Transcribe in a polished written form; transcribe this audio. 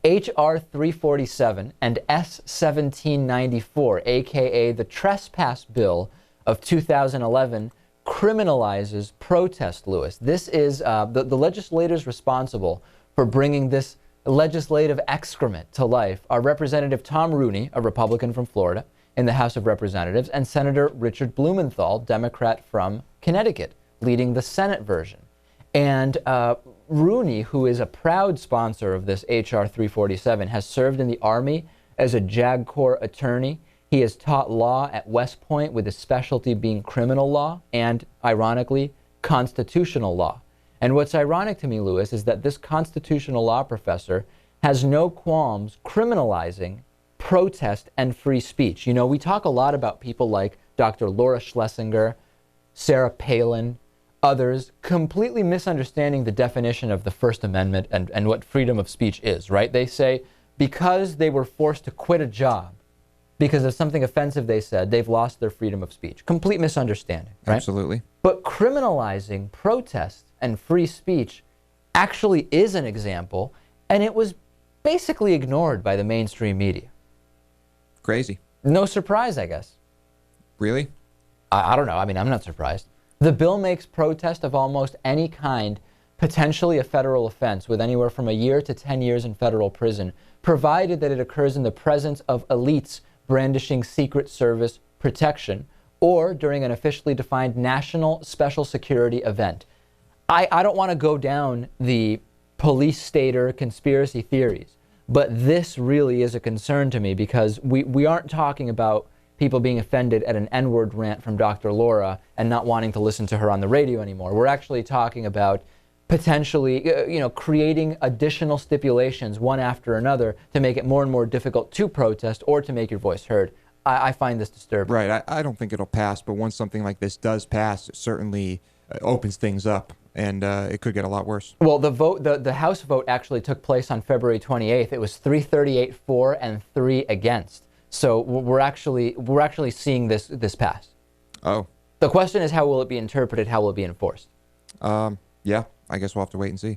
HR347 and S1794, aka the Trespass Bill of 2011, criminalizes protest, Lewis. This is the legislators responsible for bringing this legislative excrement to life are Representative Tom Rooney, a Republican from Florida, in the House of Representatives, and Senator Richard Blumenthal, Democrat from Connecticut, leading the Senate version. And Rooney, who is a proud sponsor of this H.R. 347, has served in the Army as a JAG Corps attorney. He has taught law at West Point, with his specialty being criminal law and, ironically, constitutional law. And what's ironic to me, Lewis, is that this constitutional law professor has no qualms criminalizing protest and free speech. You know, we talk a lot about people like Dr. Laura Schlesinger, Sarah Palin, others completely misunderstanding the definition of the First Amendment and what freedom of speech is, right? They say because they were forced to quit a job because of something offensive they said, they've lost their freedom of speech. Complete misunderstanding, right? Absolutely. But criminalizing protest and free speech actually is an example, and it was basically ignored by the mainstream media. Crazy. No surprise, I guess. Really? I don't know. I mean, I'm not surprised. The bill makes protest of almost any kind potentially a federal offense, with anywhere from a year to 10 years in federal prison, provided that it occurs in the presence of elites brandishing Secret Service protection or during an officially defined national special security event. I don't want to go down the police stater conspiracy theories, but this really is a concern to me, because we aren't talking about people being offended at an N-word rant from Dr. Laura and not wanting to listen to her on the radio anymore. We're actually talking about potentially, creating additional stipulations one after another to make it more and more difficult to protest or to make your voice heard. I find this disturbing. Right. I don't think it'll pass, but once something like this does pass, it certainly opens things up, and it could get a lot worse. Well, the House vote actually took place on February 28th. It was 338 for and 3 against. So we're actually seeing this pass. Oh. The question is, how will it be interpreted? How will it be enforced? Yeah, I guess we'll have to wait and see.